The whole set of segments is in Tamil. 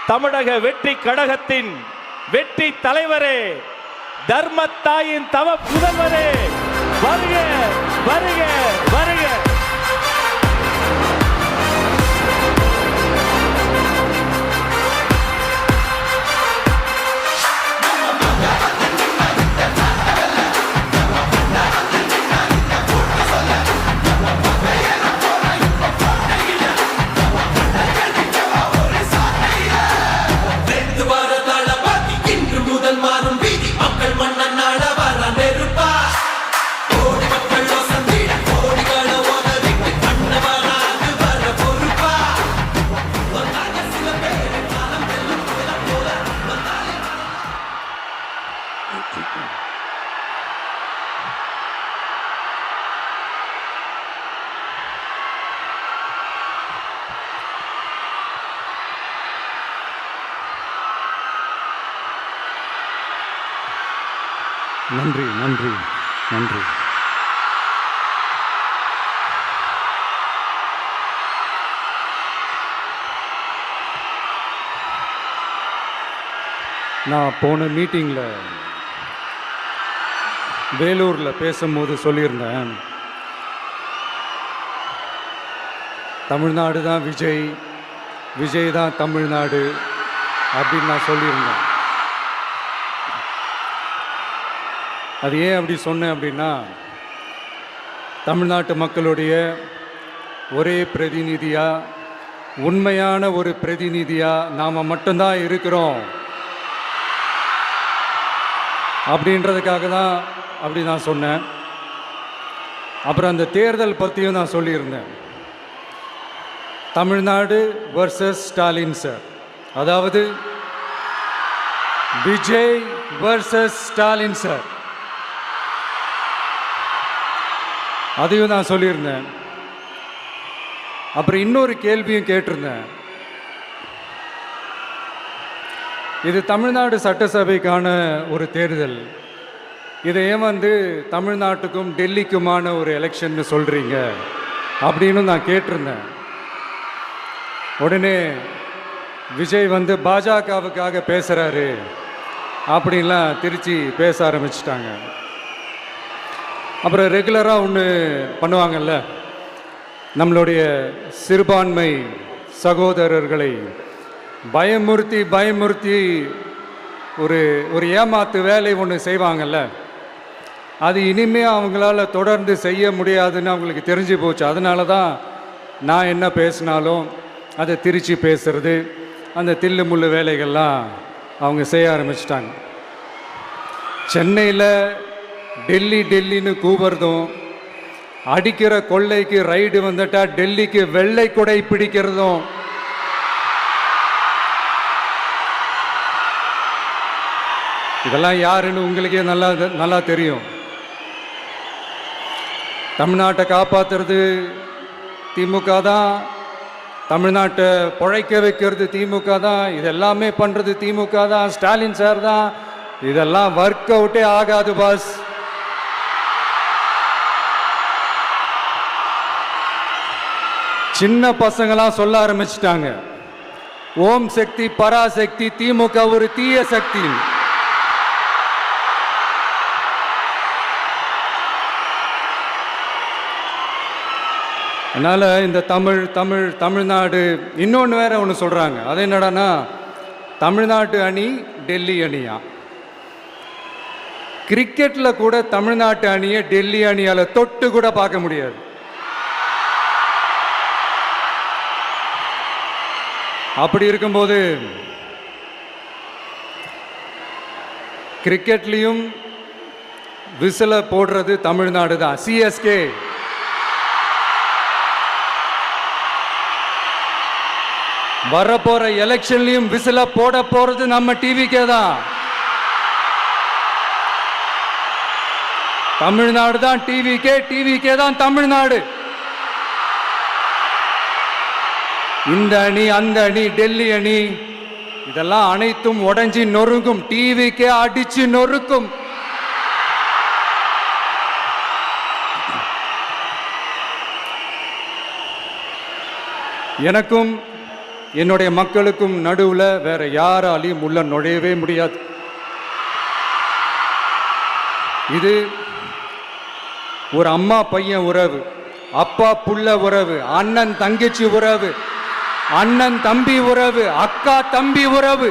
தமிழக வெற்றி கழகத்தின் வெற்றி தலைவரே, தர்மத்தாயின் தவ புதல்வரே, வருக வருக வருக. நன்றி நன்றி நன்றி. நான் போன மீட்டிங்கில் வேலூரில் பேசும்போது சொல்லியிருந்தேன், தமிழ்நாடு தான் விஜய், விஜய் தான் தமிழ்நாடு அப்படின்னு நான் சொல்லியிருந்தேன். அது ஏன் அப்படி சொன்னேன் அப்படின்னா, தமிழ்நாட்டு மக்களுடைய ஒரே பிரதிநிதியாக, உண்மையான ஒரு பிரதிநிதியாக நாம் மட்டும்தான் இருக்கிறோம் அப்படின்றதுக்காக தான் அப்படி நான் சொன்னேன். அப்புறம் அந்த தேர்தல் பற்றியும் நான் சொல்லியிருந்தேன். தமிழ்நாடு வர்சஸ் ஸ்டாலின் சார், அதாவது விஜய் வர்சஸ் ஸ்டாலின் சார், அதையும் நான் சொல்லியிருந்தேன். அப்புறம் இன்னொரு கேள்வியும் கேட்டிருந்தேன். இது தமிழ்நாடு சட்டசபைக்கான ஒரு தேர்தல், இதை ஏன் தமிழ்நாட்டுக்கும் டெல்லிக்குமான ஒரு எலெக்ஷன்னு சொல்கிறீங்க அப்படின்னு நான் கேட்டிருந்தேன். உடனே விஜய் பாஜகவுக்காக பேசுகிறாரு அப்படின்லாம் திருச்சி பேச ஆரம்பிச்சிட்டாங்க. அப்புறம் ரெகுலராக ஒன்று பண்ணுவாங்கல்ல, நம்மளுடைய சிறுபான்மை சகோதரர்களை பயமுறுத்தி பயமுறுத்தி ஒரு ஏமாத்து வேலை ஒன்று செய்வாங்கல்ல, அது இனிமேல் அவங்களால தொடர்ந்து செய்ய முடியாதுன்னு அவங்களுக்கு தெரிஞ்சு போச்சு. அதனால தான் நான் என்ன பேசினாலும் அதை திருச்சி பேசுறது, அந்த தில்லு முள்ளு வேலைகள்லாம் அவங்க செய்ய ஆரம்பிச்சிட்டாங்க. சென்னையில் டெல்லி டெல்லின்னு கூவுறதும், அடிக்கிற கொள்ளைக்கு ரைடு வந்துட்டா டெல்லிக்கு வெள்ளை கொடை பிடிக்கிறதும், இதெல்லாம் யாருன்னு உங்களுக்கே நல்லா தெரியும். தமிழ்நாட்டை காப்பாற்றுறது திமுக தான், தமிழ்நாட்டை பிழைக்க வைக்கிறது திமுக தான், இதெல்லாமே பண்ணுறது திமுக தான், ஸ்டாலின் சார் தான். இதெல்லாம் ஒர்க் அவுட்டே ஆகாது பாஸ். சின்ன பசங்களாம் சொல்ல ஆரம்பிச்சிட்டாங்க, ஓம் சக்தி பராசக்தி, திமுக ஒரு தீய சக்தி. அதனால இந்த தமிழ்நாடு இன்னொன்று வேற ஒன்று சொல்றாங்க. அது என்னடான்னா, தமிழ்நாட்டு அணி டெல்லி அணியா. கிரிக்கெட்ல கூட தமிழ்நாட்டு அணியை டெல்லி அணியால தொட்டு கூட பார்க்க முடியாது. அப்படி இருக்கும்போது கிரிக்கெட்லையும் விசில போடுறது தமிழ்நாடு தான், சிஎஸ்கே. வரப்போற எலெக்ஷன்லையும் விசில போட போறது நம்ம டிவிக்கே தான். தமிழ்நாடு தான் டிவிக்கே, டிவிக்கே தான் தமிழ்நாடு. இந்த அணி அந்த அணி டெல்லி அணி இதெல்லாம் அனைத்தும் உடைஞ்சி நொறுங்கும், டிவிக்கே அடிச்சு நொறுக்கும். எனக்கும் என்னுடைய மக்களுக்கும் நடுவில் வேற யாராலையும் உள்ள நுழையவே முடியாது. இது ஒரு அம்மா பையன் உறவு, அப்பா புள்ள உறவு, அண்ணன் தங்கச்சி உறவு, அண்ணன் தம்பி உறவு, அக்கா தம்பி உறவு.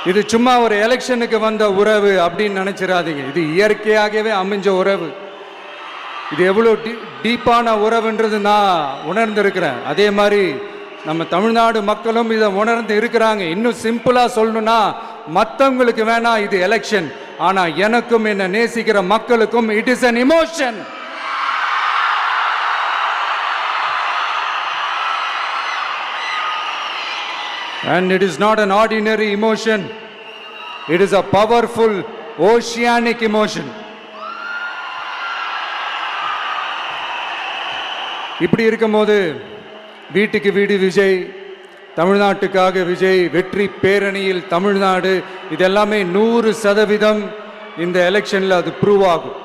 இது சும்மா ஒரு எலெக்ஷனுக்கு வந்த உறவு அப்படின்னு நினைச்சிடாதீங்க. இது இயற்கையாகவே அமைஞ்ச உறவு. இது எவ்வளோ டீப்பான உறவுன்றது நான் உணர்ந்திருக்கிறேன். அதே மாதிரி நம்ம தமிழ்நாடு மக்களும் இதை உணர்ந்து இருக்கிறாங்க. இன்னும் சிம்பிளா சொல்லணும்னா, மற்றவங்களுக்கு வேணா இது எலெக்ஷன், ஆனா எனக்கும் என்ன நேசிக்கிற மக்களுக்கும் it is an emotion. And it is not an ordinary emotion. It is a powerful oceanic emotion. இப்படி இருக்கும்போது வீட்டுக்கு வீடு விஜய், தமிழ்நாட்டுக்காக விஜய், வெற்றி பேரணியில் தமிழ்நாடு, இதெல்லாமே 100% இந்த எலெக்ஷன்ல அது ப்ரூவ் ஆகும்.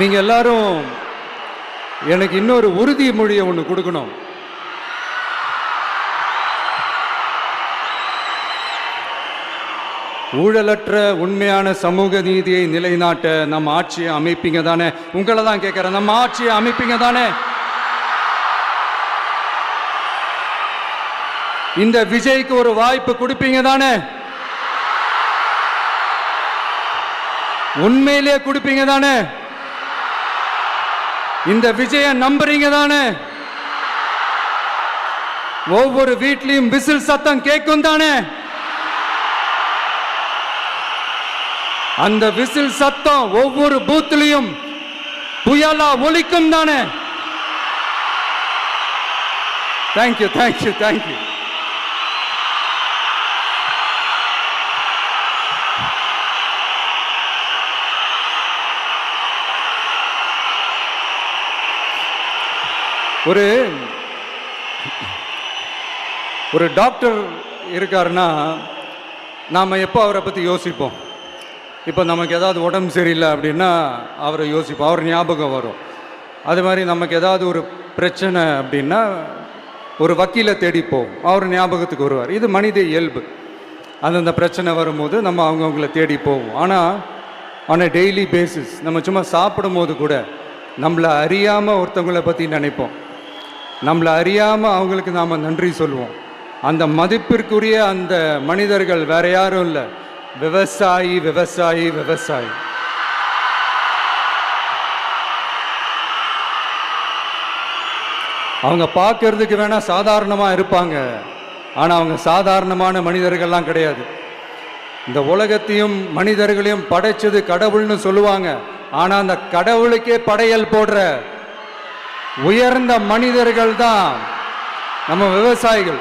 நீங்க எல்லாரும் எனக்கு இன்னொரு உறுதிமொழியை ஒன்று கொடுக்கணும். ஊழலற்ற உண்மையான சமூக நீதியை நிலைநாட்ட நம்ம ஆட்சியை அமைப்பீங்க தானே? உங்களை தான் கேட்கிறேன், நம்ம ஆட்சியை அமைப்பீங்க தானே? இந்த விஜய்க்கு ஒரு வாய்ப்பு கொடுப்பீங்க தானே? உண்மையிலேயே கொடுப்பீங்க தானே? இந்த விஜய நம்புறீங்க தானே? ஒவ்வொரு வீட்லயும் விசில் சத்தம் கேட்கும் தானே? அந்த விசில் சத்தம் ஒவ்வொரு பூத்லயும் புயலா ஒலிக்கும் தானே? Thank you, thank you, thank you. ஒரு டாக்டர் இருக்காருன்னா நாம் எப்போ அவரை பற்றி யோசிப்போம்? இப்போ நமக்கு ஏதாவது உடம்பு சரியில்லை அப்படின்னா அவரை யோசிப்போம், அவர் ஞாபகம் வரும். அது மாதிரி நமக்கு ஏதாவது ஒரு பிரச்சனை அப்படின்னா ஒரு வக்கீலை தேடிப்போம், அவர் ஞாபகத்துக்கு வருவார். இது மனித இயல்பு. அந்தந்த பிரச்சனை வரும்போது நம்ம அவங்கவுங்களை தேடி போவோம். ஆனால் ஆன் அ டெய்லி பேசிஸ் நம்ம சும்மா சாப்பிடும் போது கூட நம்மளை அறியாமல் ஒருத்தவங்களை பற்றி நினைப்போம், நம்மளை அறியாமல் அவங்களுக்கு நாம் நன்றி சொல்லுவோம். அந்த மதிப்பிற்குரிய அந்த மனிதர்கள் வேற யாரும் இல்லை, விவசாயி, விவசாயி, விவசாயி. அவங்க பார்க்கறதுக்கு வேணா சாதாரணமாக இருப்பாங்க, ஆனால் அவங்க சாதாரணமான மனிதர்கள்லாம் கிடையாது. இந்த உலகத்தையும் மனிதர்களையும் படைச்சது கடவுள்னு சொல்லுவாங்க, ஆனால் அந்த கடவுளுக்கே படையல் போடுற உயர்ந்த மனிதர்கள் தான் நம்ம விவசாயிகள்.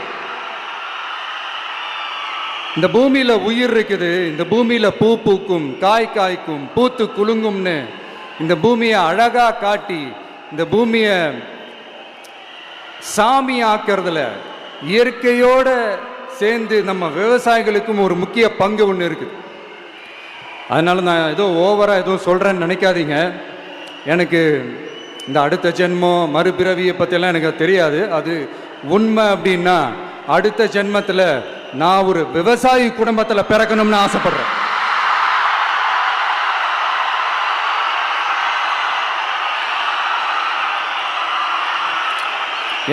இந்த பூமியில உயிர் இருக்குது, இந்த பூமியில பூ பூக்கும், காய் காய்க்கும், பூத்து குலுங்கும்னு இந்த பூமியை அழகா காட்டி இந்த பூமியை சாமி ஆக்கிறதுல இயற்கையோட சேர்ந்து நம்ம விவசாயிகளுக்கும் ஒரு முக்கிய பங்கு ஒன்று இருக்குது. அதனால நான் ஏதோ ஓவரா ஏதோ சொல்றேன்னு நினைக்காதீங்க. எனக்கு இந்த அடுத்த ஜென்மம் மறுபிறவியை பற்றியெல்லாம் எனக்கு தெரியாது. அது உண்மை அப்படின்னா அடுத்த ஜென்மத்தில் நான் ஒரு விவசாயி குடும்பத்தில் பிறக்கணும்னு ஆசைப்படுறேன்.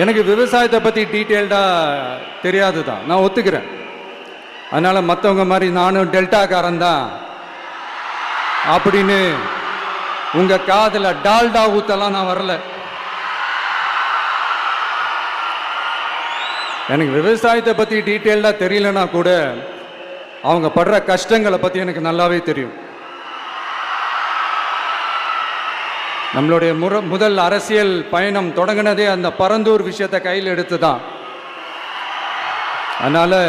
எனக்கு விவசாயத்தை பற்றி டீட்டெயில்டாக தெரியாது தான், நான் ஒத்துக்கிறேன். அதனால் மற்றவங்க மாதிரி நானும் டெல்டாக்காரன் தான் அப்படின்னு உங்கள் காதில் டால்டா ஊத்தலாம் நான் வரல. எனக்கு விவசாயத்தை பற்றி டீட்டெயில்டாக தெரியலனா கூட அவங்க படுற கஷ்டங்களை பற்றி எனக்கு நல்லாவே தெரியும். நம்மளுடைய முதல் அரசியல் பயணம் தொடங்கினதே அந்த பரந்தூர் விஷயத்தை கையில் எடுத்து தான். அதனால்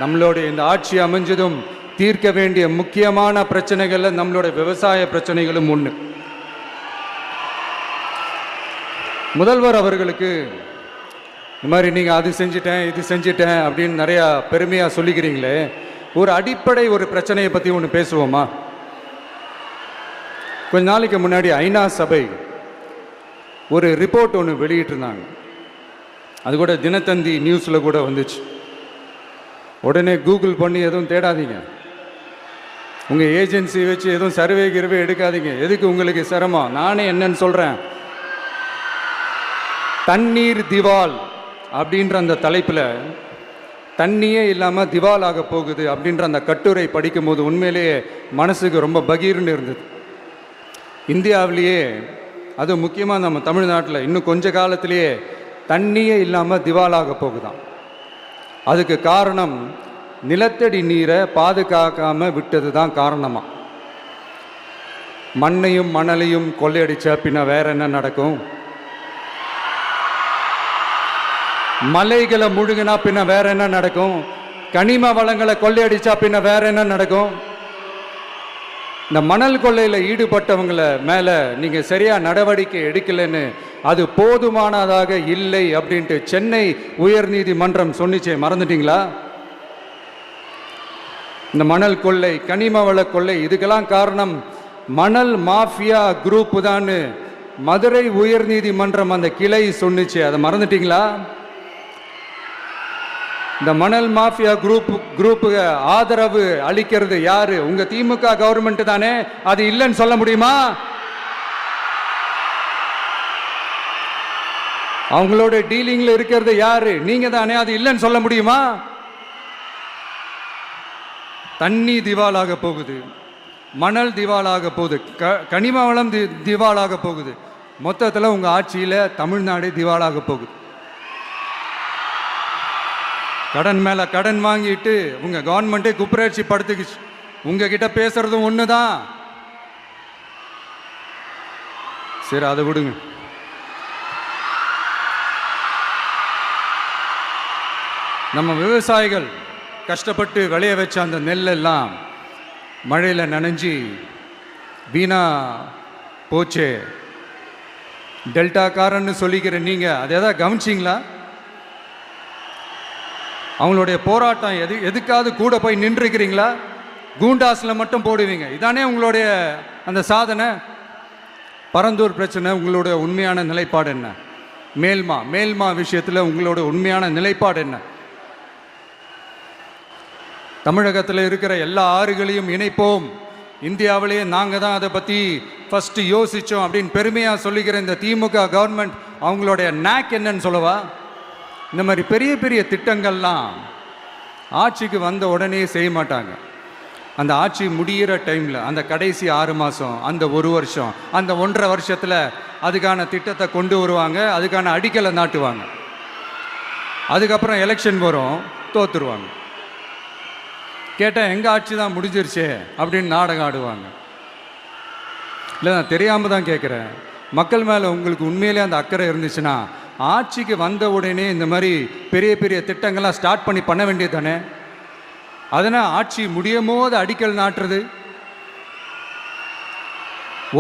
நம்மளுடைய இந்த ஆட்சி அமைஞ்சதும் தீர்க்க வேண்டிய முக்கியமான பிரச்சனைகள்ல நம்மளோட விவசாய பிரச்சனைகளும் ஒன்று. முதல்வர் அவர்களுக்கு இந்த மாதிரி நீங்கள் அது செஞ்சிட்டேன் இது செஞ்சிட்டேன் அப்படின்னு நிறையா பெருமையாக சொல்லிக்கிறீங்களே, ஒரு அடிப்படை ஒரு பிரச்சனையை பற்றி ஒன்று பேசுவோமா? கொஞ்ச நாளைக்கு முன்னாடி ஐநா சபை ஒரு ரிப்போர்ட் ஒன்று வெளியிட்டிருந்தாங்க. அது கூட தினத்தந்தி நியூஸில் கூட வந்துச்சு. உடனே கூகுள் பண்ணி எதுவும் தேடாதீங்க, உங்கள் ஏஜென்சி வச்சு எதுவும் சர்வே கிர்வே எடுக்காதீங்க. எதுக்கு உங்களுக்கு சிரமம்? நானே என்னன்னு சொல்கிறேன். தண்ணீர் திவால் அப்படின்ற அந்த தலைப்பில் தண்ணியே இல்லாமல் திவால் ஆக போகுது அப்படின்ற அந்த கட்டுரை படிக்கும்போது உண்மையிலேயே மனசுக்கு ரொம்ப பகீர்னு இருந்தது. இந்தியாவிலேயே அது முக்கியமாக நம்ம தமிழ்நாட்டில் இன்னும் கொஞ்ச காலத்திலேயே தண்ணியே இல்லாமல் திவாலாக போகுதான். அதுக்கு காரணம் நிலத்தடி நீரை பாதுகாக்காமல் விட்டது தான் காரணமாக. மண்ணையும் மணலையும் கொள்ளையடிச்சா பின்ன வேற என்ன நடக்கும்? மலைகளை முழுகினா பின்ன வேற என்ன நடக்கும்? கனிம வளங்களை கொள்ளையடிச்சா பின்ன வேற என்ன நடக்கும்? இந்த மணல் கொள்ளையில் ஈடுபட்டவங்களை மேலே நீங்கள் சரியாக நடவடிக்கை எடுக்கலைன்னு அது போதுமானதாக இல்லை அப்படின்ட்டு சென்னை உயர்நீதிமன்றம் சொன்னிச்சே, மறந்துட்டீங்களா? இந்த மணல் கொள்ளை, கனிம வள கொள்ளை, இதுக்கெல்லாம் காரணம் மணல் மாஃபியா குரூப் தான் மதுரை உயர்நீதிமன்றம் அந்த கிளை சொன்னிச்சு. அதை மறந்துட்டீங்களா? இந்த மணல் மாஃபியா குரூப்புக்கு ஆதரவு அளிக்கிறது யாரு? உங்க திமுக கவர்மெண்ட் தானே. அது இல்லைன்னு சொல்ல முடியுமா? அவங்களோட டீலிங்ல இருக்கிறது யாரு? நீங்க தானே. அது இல்லைன்னு சொல்ல முடியுமா? தண்ணி திவாலாக போகுது, மணல் திவாலாக போகுது, கனிம வளம் திவாலாக போகுது. மொத்தத்தில் உங்க ஆட்சியில் தமிழ்நாடு திவாலாக போகுது. கடன் மேலே கடன் வாங்கிட்டு உங்க கவர்மெண்ட்டே குப்புரட்சி படுத்துக்குச்சு. உங்ககிட்ட பேசுறதும் ஒன்று தான். சரி, அதை விடுங்க. நம்ம விவசாயிகள் கஷ்டப்பட்டு விளைய வச்ச அந்த நெல்லெல்லாம் மழையில் நனைஞ்சி வீணா போச்சே. டெல்டாக்காரன்னு சொல்லிக்கிற நீங்கள் அதை எதாவது கவனிச்சிங்களா? அவங்களுடைய போராட்டம் எதுக்காவது கூட போய் நின்றுக்கிறீங்களா? கூண்டாஸில் மட்டும் போடுவீங்க. இதானே உங்களுடைய அந்த சாதனை. பரந்தூர் பிரச்சனை, உங்களுடைய உண்மையான நிலைப்பாடு என்ன? மேல்மா விஷயத்தில் உங்களோட உண்மையான நிலைப்பாடு என்ன? தமிழகத்தில் இருக்கிற எல்லா ஆறுகளையும் இணைப்போம், இந்தியாவிலேயே நாங்கள் தான் அதை பற்றி ஃபஸ்ட்டு யோசித்தோம் அப்படின்னு பெருமையாக சொல்லிக்கிற இந்த திமுக கவர்மெண்ட் அவங்களுடைய நாக் என்னன்னு சொல்லவா? இந்த மாதிரி பெரிய பெரிய திட்டங்கள்லாம் ஆட்சிக்கு வந்த உடனே செய்ய மாட்டாங்க. அந்த ஆட்சி முடிகிற டைமில், அந்த கடைசி 6 மாதம், அந்த 1 வருஷம், அந்த 1.5 வருஷத்தில் அதுக்கான திட்டத்தை கொண்டு வருவாங்க, அதுக்கான அடிக்கலை நாட்டுவாங்க. அதுக்கப்புறம் எலெக்ஷன் வரும், தோத்துருவாங்க. கேட்டால் எங்கள் ஆட்சி தான் முடிஞ்சிருச்சே அப்படின்னு நாடகம் ஆடுவாங்க. இல்லை, நான் தெரியாமல் தான் கேட்குறேன். மக்கள் மேலே உங்களுக்கு உண்மையிலே அந்த அக்கறை இருந்துச்சுன்னா ஆட்சிக்கு வந்த உடனே இந்த மாதிரி பெரிய பெரிய திட்டங்கள்லாம் ஸ்டார்ட் பண்ண வேண்டியது தானே. அதனால் ஆட்சி முடியும் போது அடிக்கல் நாட்டுறது.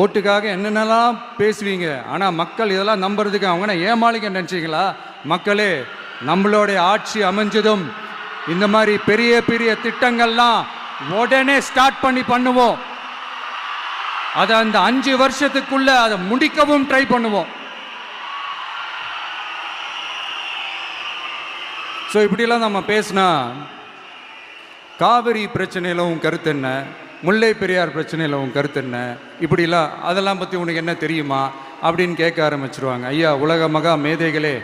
ஓட்டுக்காக என்னென்னலாம் பேசுவீங்க, ஆனால் மக்கள் இதெல்லாம் நம்புறதுக்கு அவங்க ஏமாளிங்க நினச்சிங்களா? மக்களே, நம்மளுடைய ஆட்சி அமைஞ்சதும் இந்த மாதிரி பெரிய பெரிய திட்டங்கள்லாம் உடனே ஸ்டார்ட் பண்ணுவோம். அதை அந்த 5 வருஷத்துக்குள்ள அதை முடிக்கவும் ட்ரை பண்ணுவோம். ஸோ இப்படிலாம் நம்ம பேசினா காவிரி பிரச்சனையில் உன் கருத்து என்ன, முல்லை பெரியார் பிரச்சனையில் உன் கருத்து என்ன, இப்படிலாம் அதெல்லாம் பற்றி உனக்கு என்ன தெரியுமா அப்படின்னு கேட்க ஆரம்பிச்சிருவாங்க. ஐயா, உலக மகா மேதைகளே,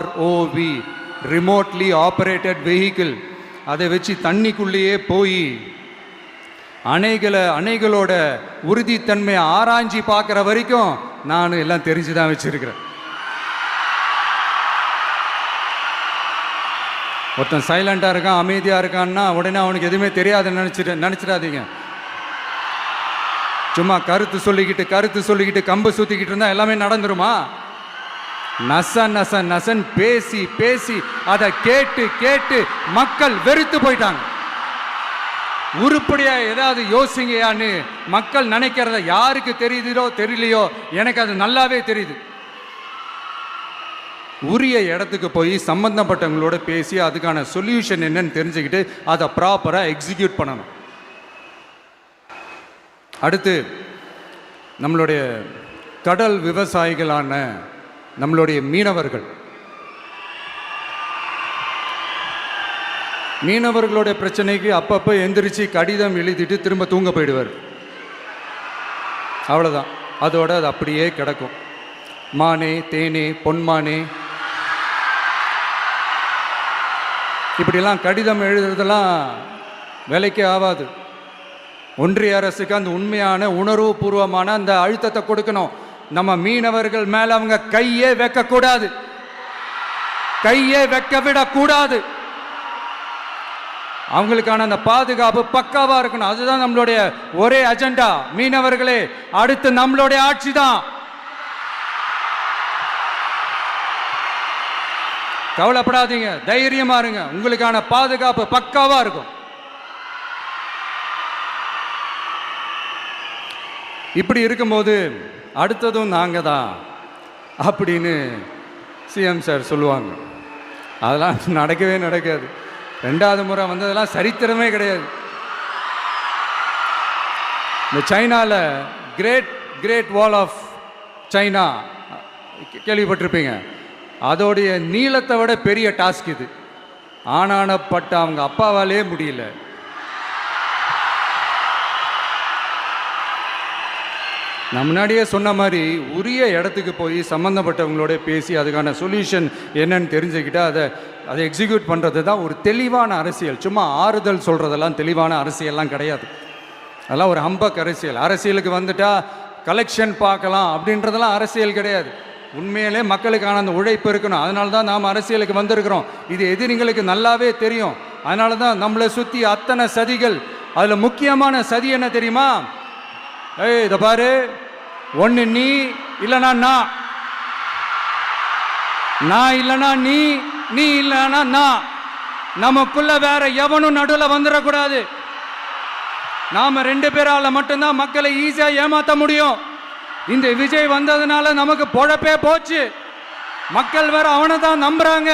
ROV, ரிமோட்லி ஆப்ரேட்டட் வெஹிக்கிள், அதை வச்சு தண்ணிக்குள்ளேயே போய் அணைகளோட உறுதித்தன்மையை ஆராய்ச்சி பார்க்குற வரைக்கும் நான் எல்லாம் தெரிஞ்சு தான் வச்சுருக்கிறேன். ஒருத்தன் சைலண்டாக இருக்கான், அமைதியாக இருக்கான்னா உடனே அவனுக்கு எதுவுமே தெரியாதுன்னு நினச்சிடாதீங்க. சும்மா கருத்து சொல்லிக்கிட்டு கம்பு சுற்றிக்கிட்டு இருந்தால் எல்லாமே நடந்துருமா? நசன் பேசி, அதை கேட்டு மக்கள் வெறுத்து போயிட்டாங்க. உருப்படியா ஏதாவது யோசிங்கயான்னு மக்கள் நினைக்கிறத யாருக்கு தெரியுதோ தெரியலையோ, எனக்கு அது நல்லாவே தெரியுது. உரிய இடத்துக்கு போய் சம்பந்தப்பட்டவங்களோட பேசி அதுக்கான சொல்யூஷன் என்னன்னு தெரிஞ்சுக்கிட்டு அதை ப்ராப்பராக எக்ஸிக்யூட் பண்ணணும். அடுத்து நம்மளுடைய கடல் விவசாயிகளான நம்மளுடைய மீனவர்களுடைய பிரச்சனைக்கு அப்பப்போ எந்திரிச்சு கடிதம் எழுதிட்டு திரும்ப தூங்க போயிடுவார். அவ்வளோதான், அதோட அது அப்படியே கிடக்கும். மானே தேனே பொன்மானே இப்படிலாம் கடிதம் எழுதுறதெல்லாம் வேலைக்கே ஆகாது. ஒன்றிய அரசுக்கு அந்த உண்மையான உணர்வுபூர்வமான அந்த அழுத்தத்தை கொடுக்கணும். நம்ம மீனவர்கள் மேல அவங்க கையே வைக்கக்கூடாது, கையே வைக்க விடக்கூடாது. அவங்களுக்கான அந்த பாதுகாப்பு பக்காவா இருக்கணும். அதுதான் நம்மளுடைய ஒரே அஜெண்டா. மீனவர்களே, அடுத்து நம்மளுடைய ஆட்சி தான். கவலைப்படாதீங்க, தைரியமா இருங்க, உங்களுக்கான பாதுகாப்பு பக்காவா இருக்கும். இப்படி இருக்கும்போது அடுத்ததும் நாங்க தான் அப்படின்னு சிஎம் சார் சொல்லுவாங்க. அதெல்லாம் நடக்கவே நடக்காது. 2வது முறை வந்ததெல்லாம் சரித்திரமே கிடையாது. இந்த சைனாவில் கிரேட் வால் ஆஃப் சைனா கேள்விப்பட்டிருப்பீங்க. அதோடைய நீளத்தை விட பெரிய டாஸ்க் இது. ஆனானப்பட்ட அவங்க அப்பாவாலே முடியல. நான் முன்னாடியே சொன்ன மாதிரி உரிய இடத்துக்கு போய் சம்மந்தப்பட்டவங்களோட பேசி அதுக்கான சொல்யூஷன் என்னன்னு தெரிஞ்சுக்கிட்டு அதை எக்ஸிக்யூட் பண்ணுறது தான் ஒரு தெளிவான அரசியல். சும்மா ஆறுதல் சொல்கிறதெல்லாம் தெளிவான அரசியல்லாம் கிடையாது. அதெல்லாம் ஒரு ஹம்பக் அரசியல். அரசியலுக்கு வந்துட்டா கலெக்ஷன் பார்க்கலாம் அப்படின்றதெல்லாம் அரசியல் கிடையாது. உண்மையிலே மக்களுக்கான அந்த உழைப்பு இருக்கணும். அதனால தான் நாம் அரசியலுக்கு வந்திருக்கிறோம். இது எதிரிங்களுக்கு நல்லாவே தெரியும். அதனால தான் நம்மளை சுற்றி அத்தனை சதிகள். அதில் முக்கியமான சதி என்ன தெரியுமா? இதை பாரு, ஒன்று நீ இல்லைனா நான் இல்லைனா நீ இல்லைனா நான். நமக்குள்ள வேற எவனும் நடுவில் வந்துடக்கூடாது. நாம 2 பேரால மட்டும்தான் மக்களை ஈஸியா ஏமாற்ற முடியும். இந்த விஜய் வந்ததுனால நமக்கு பொழப்பே போச்சு. மக்கள் வேற அவனை தான் நம்புறாங்க.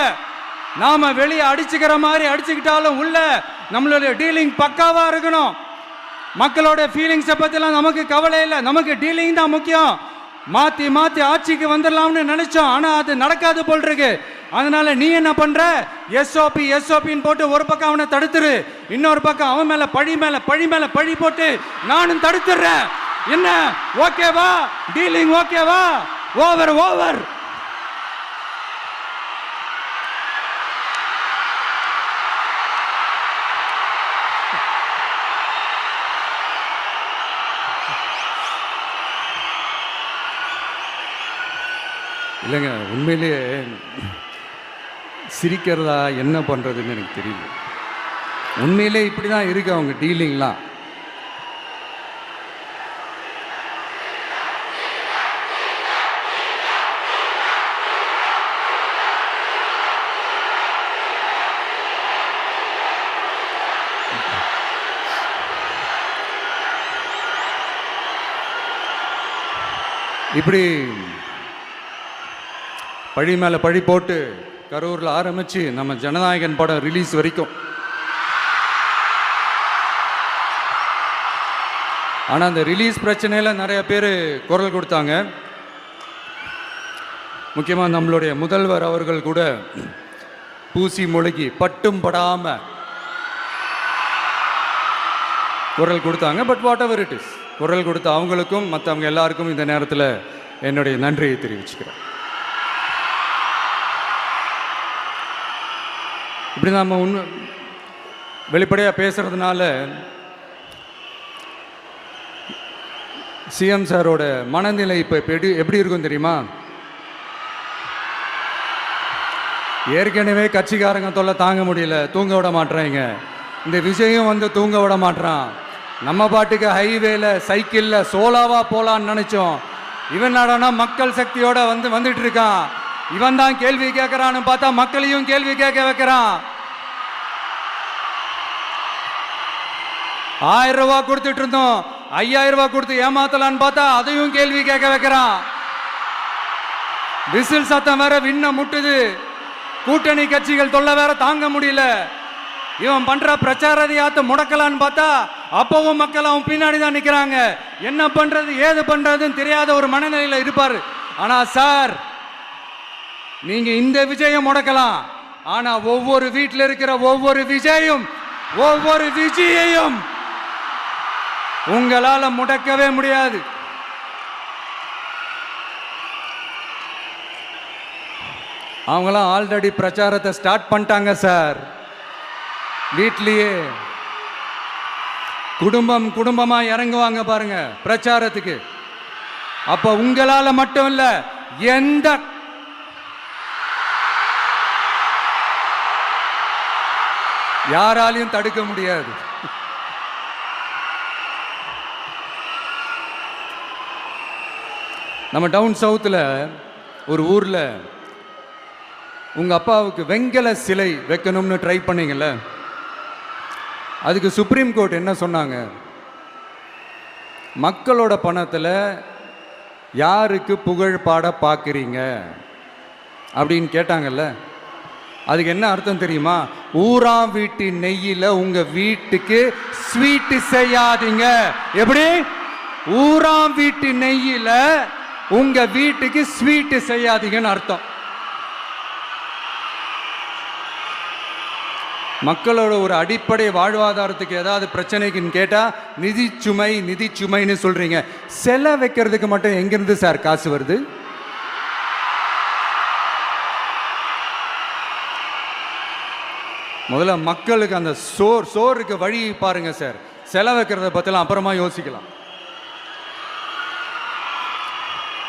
நாம வெளியே அடிச்சுக்கிற மாதிரி அடிச்சுக்கிட்டாலும் உள்ள நம்மளுடைய டீலிங் பக்காவா இருக்கணும். மக்களோட ஃபீலிங்ஸை பற்றிலாம் நமக்கு கவலை இல்லை. நமக்கு டீலிங் தான் முக்கியம். மாற்றி மாற்றி ஆட்சிக்கு வந்துடலாம்னு நினைச்சோம், ஆனால் அது நடக்காது போல் இருக்கு. அதனால நீ என்ன பண்ற? எஸ்ஓபின்னு போட்டு ஒரு பக்கம் அவனை தடுத்துரு, இன்னொரு பக்கம் அவன் மேல பழி போட்டு நானும் தடுத்துடுறேன். என்ன ஓகேவா? டீலிங் ஓகேவா? ஓவர். இல்லைங்க, உண்மையிலேயே சிரிக்கிறதா என்ன பண்ணுறதுன்னு எனக்கு தெரியல. உண்மையிலே இப்படி தான் இருக்கு அவங்க டீலிங்லாம். இப்படி பழி மேலே பழி போட்டு கரூரில் ஆரம்பித்து நம்ம ஜனநாயகன் படம் ரிலீஸ் வரைக்கும். ஆனால் அந்த ரிலீஸ் பிரச்சனையில் நிறைய பேர் குரல் கொடுத்தாங்க. முக்கியமாக நம்மளுடைய முதல்வர் அவர்கள் கூட பூசி மொழிகி பட்டும் படாமல் குரல் கொடுத்தாங்க. But what ever it is, குரல் கொடுத்த அவங்களுக்கும் மற்றவங்க எல்லாருக்கும் இந்த நேரத்தில் என்னுடைய நன்றியை தெரிவிச்சுக்கிறேன். இப்படி நாம் வெளிப்படையாக பேசுறதுனால சிஎம் சாரோட மனநிலை இப்போ எப்படி இருக்கும் தெரியுமா? ஏற்கனவே கட்சிக்காரங்க தொல்லை தாங்க முடியல, தூங்க விட மாட்டேறாங்க. இந்த விஜயும் வந்து தூங்க விட மாட்டான். நம்ம பாட்டுக்கு ஹைவேல சைக்கிளில் சோலாவா போலான்னு நினைச்சோம். இவன் நாடானா மக்கள் சக்தியோட வந்துட்டு இருக்கான். இவன் தான் கேள்வி கேட்கறான்னு பார்த்தா மக்களையும் கேள்வி கேட்க வைக்கிறான். 1000 ரூபாய் கொடுத்துட்டு இருந்தோம், 5000 ரூபாய் கொடுத்து ஏமாத்தலான்னு பார்த்தா அதையும் கேள்வி கேட்க வைக்கிறான். விசில் சத்தம் வேற விண்ண முட்டுது. கூட்டணி கட்சிகள் தொல்லை வேற தாங்க முடியல. இவன் பண்ற பிரச்சாரத்தையாத்த முடக்கலான்னு பார்த்தா அப்பவும் மக்கள் அவன் பின்னாடி தான் நிக்கிறாங்க. என்ன பண்றது ஏது பண்றதுன்னு தெரியாத ஒரு மனநிலையில இருப்பாரு. ஆனா சார், நீங்க இந்த விஜயம் முடக்கலாம், ஆனா ஒவ்வொரு வீட்டில் இருக்கிற ஒவ்வொரு விஜயும் ஒவ்வொரு விஜயையும் உங்களால முடக்கவே முடியாது. அவங்களாம் ஆல்ரெடி பிரச்சாரத்தை ஸ்டார்ட் பண்ணிட்டாங்க சார். வீட்லயே குடும்பம் குடும்பமா இறங்குவாங்க பாருங்க பிரச்சாரத்துக்கு. அப்ப உங்களால மட்டும் இல்ல, எந்த யாராலையும் தடுக்க முடியாது. நம்ம டவுன் சவுத்தில் ஒரு ஊர்ல உங்க அப்பாவுக்கு வெங்கல சிலை வைக்கணும்னு ட்ரை பண்ணீங்கல்ல, அதுக்கு சுப்ரீம் கோர்ட் என்ன சொன்னாங்க? மக்களோட பணத்தில் யாருக்கு புகழ் பாட பார்க்குறீங்க அப்படின்னு கேட்டாங்கல்ல. அதுக்கு என்ன அர்த்தம் தெரியுமா? ஊராம் வீட்டு நெய்யில் உங்க வீட்டுக்கு ஸ்வீட் செய்யாதீங்க. எப்படி? ஊராம் வீட்டு நெய்யில் உங்க வீட்டுக்கு ஸ்வீட் செய்யாதீங்கன்னு அர்த்தம். மக்களோட ஒரு அடிப்படை வாழ்வாதாரத்துக்கு ஏதாவது பிரச்சனைக்குன்னு கேட்டா நிதி சுமைன்னு சொல்றீங்க. சிலை வைக்கிறதுக்கு மட்டும் எங்கிருந்து சார் காசு வருது? முதல்ல மக்களுக்கு அந்த சோறுக்கு வழி பாருங்க சார். சிலை வைக்கிறத பத்திலாம் அப்புறமா யோசிக்கலாம்.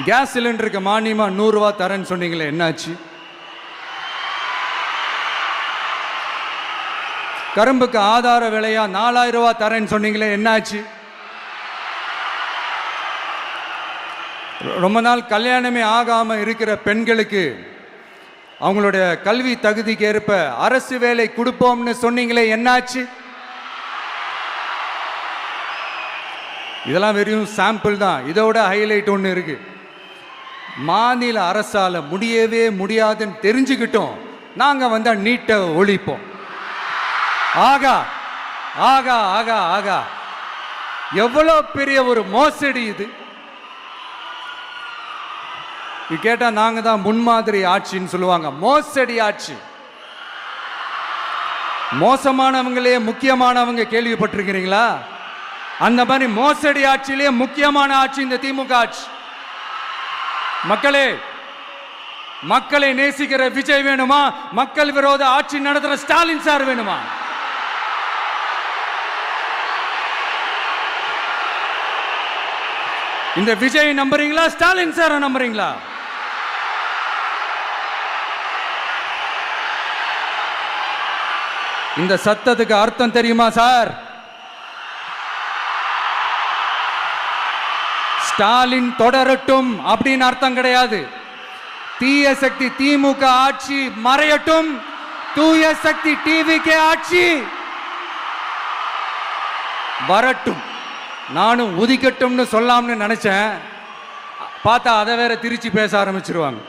கேஸ் சிலிண்டருக்கு மானியமா 100 ரூபாய் தரேன்னு சொன்னீங்களே, என்னாச்சு? கரும்புக்கு ஆதார விலையா 4000 ரூபாய் தரேன்னு சொன்னீங்களே, என்னாச்சு? ரொம்ப நாள் கல்யாணமே ஆகாம இருக்கிற பெண்களுக்கு அவங்களுடைய கல்வி தகுதிக்கு ஏற்ப அரசு வேலை கொடுப்போம்னு சொன்னீங்களே, என்னாச்சு? இதெல்லாம் வெறும் சாம்பிள் தான். இதோட ஹைலைட் ஒன்று இருக்கு. மாநில அரசால முடியவே முடியாதுன்னு தெரிஞ்சுக்கிட்டோம், நாங்க வந்தா நீட்டை ஒழிப்போம். ஆகா ஆகா ஆகா ஆகா, எவ்வளவு பெரிய ஒரு மோசடி இது! கேட்டா நாங்க தான் முன்மாதிரி ஆட்சின்னு சொல்லுவாங்க. மோசடி ஆட்சி. மோசமானவங்களே முக்கியமானவங்க கேள்விப்பட்டிருக்கிறீங்களா? அந்த மாதிரி மோசடி ஆட்சியிலே முக்கியமான ஆட்சி இந்த திமுக ஆட்சி. மக்களே, மக்களை நேசிக்கிற விஜய் வேணுமா? மக்கள் விரோத ஆட்சி நடத்துற ஸ்டாலின் சார் வேணுமா? இந்த விஜய் நம்புறீங்களா, ஸ்டாலின் சார் நம்புறீங்களா? இந்த சத்தத்துக்கு அர்த்தம் தெரியுமா சார்? ஸ்டாலின் தொடரட்டும் அப்படின்னு அர்த்தம் கிடையாது. தீய சக்தி திமுக ஆட்சி மறையட்டும், தூய சக்தி டிவிகே ஆட்சி வரட்டும். நானும் உதிக்கட்டும்னு சொல்லாம்னு நினைச்சேன், பார்த்தா அதை வேற திருச்சி பேச ஆரம்பிச்சிருவாங்க.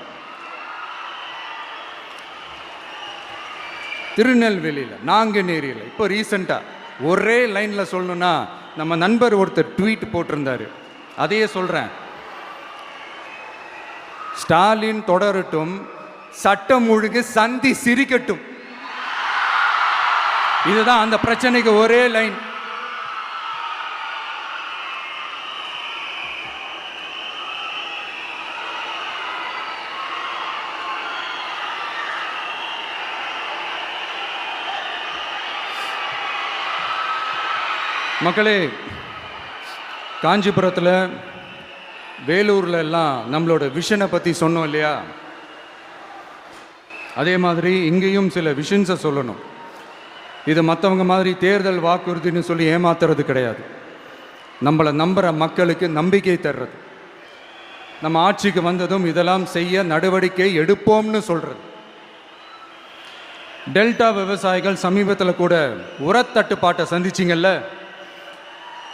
திருநெல்வேலியில், நாங்குநேரியில் இப்போ ரீசெண்டாக ஒரே லைனில் சொல்லணும்னா, நம்ம நண்பர் ஒருத்தர் ட்வீட் போட்டிருந்தாரு, அதையே சொல்கிறேன். ஸ்டாலின் தொடரட்டும், சட்டம் ஒழுங்கு சந்தி சிரிக்கட்டும். இதுதான் அந்த பிரச்சனைக்கு ஒரே லைன். மக்களே, காஞ்சிபுரத்தில், வேலூரில் எல்லாம் நம்மளோட விஷனை பற்றி சொன்னோம் இல்லையா? அதே மாதிரி இங்கேயும் சில விஷன்ஸை சொல்லணும். இது மற்றவங்க மாதிரி தேர்தல் வாக்குறுதின்னு சொல்லி ஏமாத்துறது கிடையாது. நம்மளை நம்புகிற மக்களுக்கு நம்பிக்கை தர்றது. நம்ம ஆட்சிக்கு வந்ததும் இதெல்லாம் செய்ய நடவடிக்கை எடுப்போம்னு சொல்கிறது. டெல்டா விவசாயிகள் சமீபத்தில் கூட உரத்தட்டுப்பாட்டை சந்திச்சிங்கல்ல,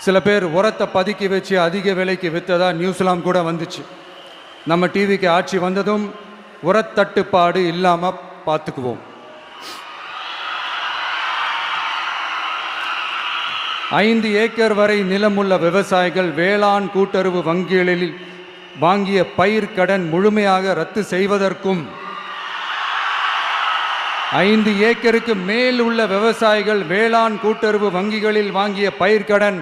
சில பேர் உரத்தை பதுக்கி வச்சு அதிக விலைக்கு விற்றதா நியூஸ்லாம் கூட வந்துச்சு. நம்ம டிவிக்கு ஆட்சி வந்ததும் உரத்தட்டுப்பாடு இல்லாமல் பார்த்துக்குவோம். 5 ஏக்கர் வரை நிலமுள்ள விவசாயிகள் வேளாண் கூட்டுறவு வங்கிகளில் வாங்கிய பயிர் கடன் முழுமையாக ரத்து செய்வதற்கும் 5 ஏக்கருக்கு மேல் உள்ள விவசாயிகள் வேளாண் கூட்டுறவு வங்கிகளில் வாங்கிய பயிர்க்கடன்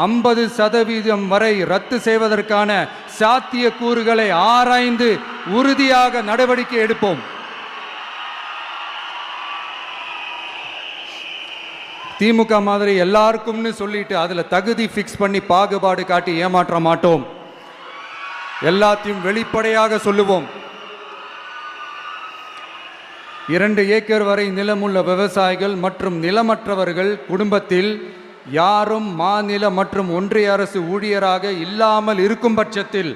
50% வரை ரத்து செய்வதற்கான சாத்திய கூறுகளை ஆராய்ந்து உறுதியாக நடவடிக்கை எடுப்போம். திமுக மாதிரி எல்லாருக்கும்னு சொல்லிட்டு அதுல தகுதி ஃபிக்ஸ் பண்ணி பாகுபாடு காட்டி ஏமாற்ற மாட்டோம். எல்லாத்தையும் வெளிப்படையாக சொல்லுவோம். 2 ஏக்கர் வரை நிலமுள்ள விவசாயிகள் மற்றும் நிலமற்றவர்கள் குடும்பத்தில் யாரும் மாநில மற்றும் ஒன்றிய அரசு ஊழியராக இல்லாமல் இருக்கும் பட்சத்தில்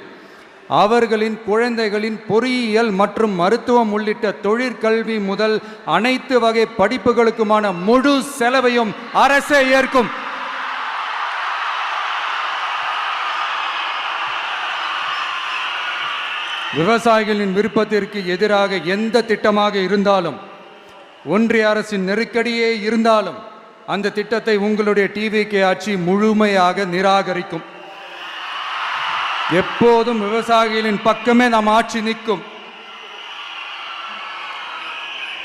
அவர்களின் குழந்தைகளின் பொறியியல் மற்றும் மருத்துவம் உள்ளிட்ட தொழிற்கல்வி முதல் அனைத்து வகை படிப்புகளுக்குமான முழு செலவையும் அரசே ஏற்கும். விவசாயிகளின் விருப்பத்திற்கு எதிராக எந்த திட்டமாக இருந்தாலும், ஒன்றிய அரசின் நெருக்கடியே இருந்தாலும் அந்த திட்டத்தை உங்களுடைய டிவிகே ஆட்சி முழுமையாக நிராகரிக்கும். எப்போதும் விவசாயிகளின் பக்கமே நம் ஆட்சி நிற்கும்.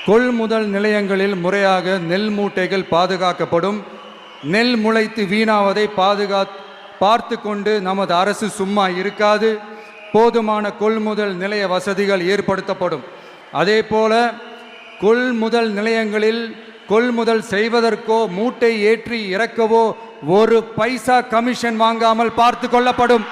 கொள்முதல் நிலையங்களில் முறையாக நெல் மூட்டைகள் பாதுகாக்கப்படும். நெல் முளைத்து வீணாவதை பார்த்து கொண்டு நமது அரசு சும்மா இருக்காது. போதுமான கொள்முதல் நிலைய வசதிகள் ஏற்படுத்தப்படும். அதே போல கொள்முதல் நிலையங்களில் கொள்முதல் செய்வதற்கோ மூட்டை ஏற்றி இறக்கவோ 1 பைசா கமிஷன் வாங்காமல் பார்த்து கொள்ளப்படும்.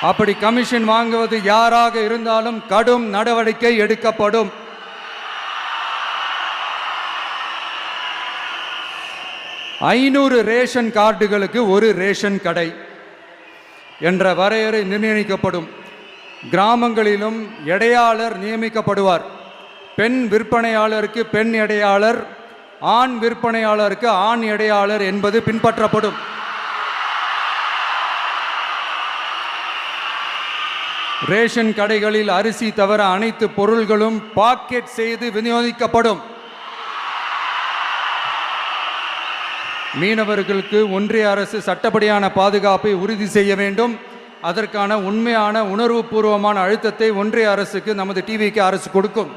அப்படி கமிஷன் வாங்குவது யாராக இருந்தாலும் கடும் நடவடிக்கை எடுக்கப்படும். ஐநூறு ரேஷன் கார்டுகளுக்கு 1 ரேஷன் கடை என்ற வரையறை நிர்ணயிக்கப்படும். கிராமங்களிலும் எடையாளர் நியமிக்கப்படுவார். பெண் விற்பனையாளருக்கு பெண் எடையாளர், ஆண் விற்பனையாளருக்கு ஆண் எடையாளர் என்பது பின்பற்றப்படும். ரேஷன் கடைகளில் அரிசி தவிர அனைத்து பொருள்களும் பாக்கெட் செய்து விநியோகிக்கப்படும். மீனவர்களுக்கு ஒன்றிய அரசு சட்டப்படியான பாதுகாப்பை உறுதி செய்ய வேண்டும். அதற்கான உண்மையான உணர்வுபூர்வமான அழுத்தத்தை ஒன்றிய அரசுக்கு நமது டிவிக்கு அரசு கொடுக்கும்.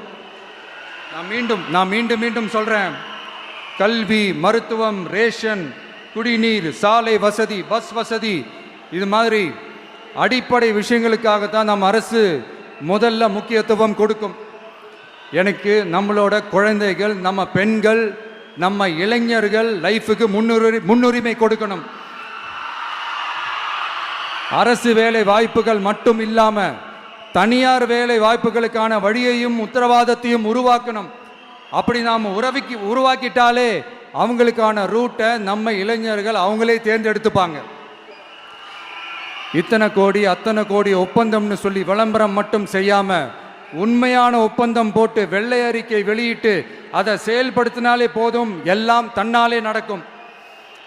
நான் மீண்டும் சொல்றேன். கல்வி, மருத்துவம், ரேஷன், குடிநீர், சாலை வசதி, பஸ் வசதி, இது மாதிரி அடிப்படை விஷயங்களுக்காகத்தான் நம் அரசு முதல்ல முக்கியத்துவம் கொடுக்கும். எனக்கு நம்மளோட குழந்தைகள், நம்ம பெண்கள், நம்ம இளைஞர்கள் லைஃபுக்கு முன்னுரிமை கொடுக்கணும். அரசு வேலை வாய்ப்புகள் மட்டும் இல்லாம தனியார் வேலை வாய்ப்புகளுக்கான வழியையும் உத்தரவாதத்தையும் உருவாக்கணும். அப்படி நாம் உருவாக்கிட்டாலே அவங்களுக்கான ரூட்டை நம்ம இளைஞர்கள் அவங்களே தேர்ந்தெடுத்துப்பாங்க. இத்தனை கோடி அத்தனை கோடி ஒப்பந்தம்னு சொல்லி விளம்பரம் மட்டும் செய்யாம உண்மையான ஒப்பந்தம் போட்டு வெள்ளை அறிக்கை வெளியிட்டு அதை செயல்படுத்தினாலே போதும், எல்லாம் தன்னாலே நடக்கும்.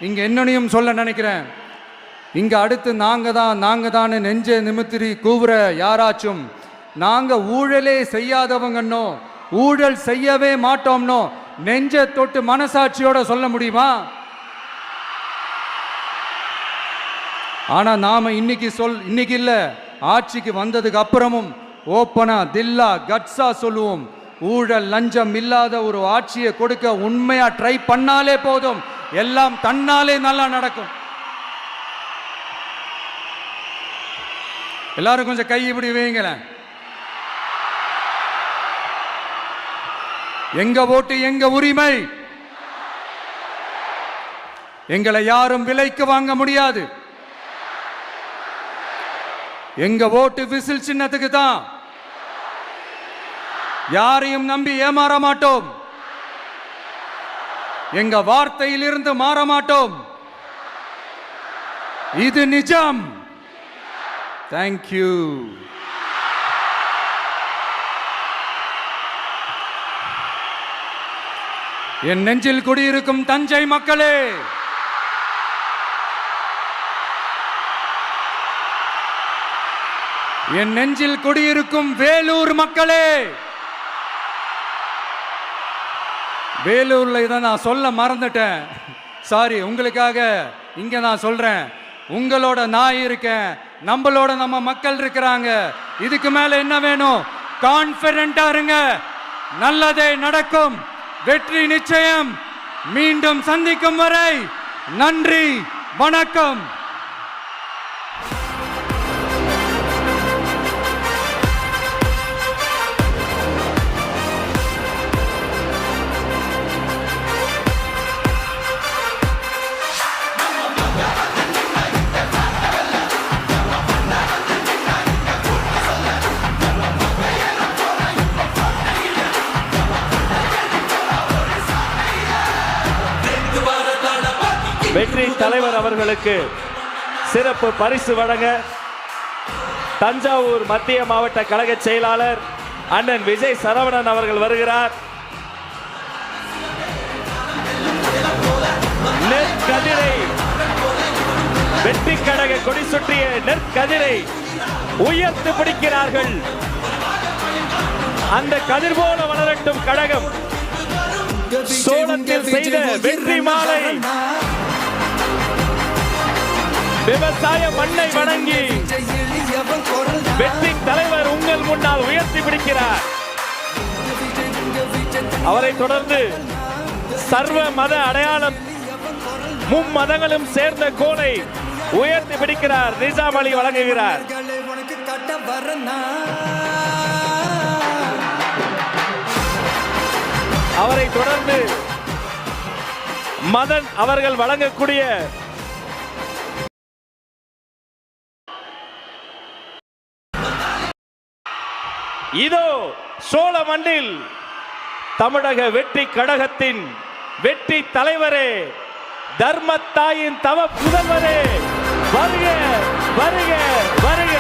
இங்க என்னனையும் சொல்ல நினைக்கிறேன். இங்க அடுத்து நாங்க தான் நெஞ்ச நிமித்திரி கூவுற யாராச்சும் நாங்க ஊழலே செய்யாதவங்கன்னோ ஊழல் செய்யவே மாட்டோம்னோ நெஞ்ச தொட்டு மனசாட்சியோட சொல்ல முடியுமா? ஆனா நாம இன்னைக்கு இல்ல, ஆட்சிக்கு வந்ததுக்கு அப்புறமும் ஓப்பனா தில்லா கட்ஸா சொல்லுவோம். ஊழல் லஞ்சம் இல்லாத ஒரு ஆட்சியை கொடுக்க உண்மையா ட்ரை பண்ணாலே போதும், எல்லாம் தன்னாலே நல்லா நடக்கும். எல்லாரும் கொஞ்சம் கை இப்படி வைங்களேன். எங்க ஓட்டு எங்க உரிமை. எங்களை யாரும் விலைக்கு வாங்க முடியாது. எங்க ஓட்டு விசில் சின்னத்துக்கு தான். யாரையும் நம்பி ஏமாற மாட்டோம். எங்க வார்த்தையிலிருந்து மாற மாட்டோம். இது நிஜம். தேங்க்யூ. என் நெஞ்சில் குடியிருக்கும் தஞ்சை மக்களே, என் நெஞ்சில் குடியிருக்கும் வேலூர் மக்களே, வேலூர்ல இதை நான் சொல்ல மறந்துட்டேன். சாரி, உங்களுக்காக இங்க நான் சொல்றேன். உங்களோட நான் இருக்கேன், நம்மளோட நம்ம மக்கள் இருக்கிறாங்க. இதுக்கு மேல என்ன வேணும்? கான்பிடென்ட்டா இருங்க. நல்லதே நடக்கும். வெற்றி நிச்சயம். மீண்டும் சந்திக்கும் வரை நன்றி, வணக்கம். வெற்றி தலைவர் அவர்களுக்கு சிறப்பு பரிசு வழங்க தஞ்சாவூர் மத்திய மாவட்ட கழக செயலாளர் அண்ணன் விஜய் சரவணன் அவர்கள் வருகிறார். நெற்கதிரை வெற்றி கழக கொடி சுற்றிய நெற்கதிரை உயர்த்து பிடிக்கிறார்கள். அந்த கதிர் போல வளரட்டும் கழகம். சோளத்தில் செய்த வெற்றி மாலை விவசாய மண்ணை வணங்கி வெற்றி தலைவர் உங்கள் முன்னால் உயர்த்தி பிடிக்கிறார். அவரை தொடர்ந்து சர்வ மத அடையாளம் மும்மதங்களும் சேர்ந்த கோலை உயர்த்தி பிடிக்கிறார். நிசாம் அலி வழங்குகிறார். அவரை தொடர்ந்து மதன் அவர்கள் வழங்கக்கூடிய இதோ சோழ மண்ணில் தமிழக வெற்றி கழகத்தின் வெற்றி தலைவரே, தர்மத்தாயின் தவ புதல்வரே, வருக வருக வருக.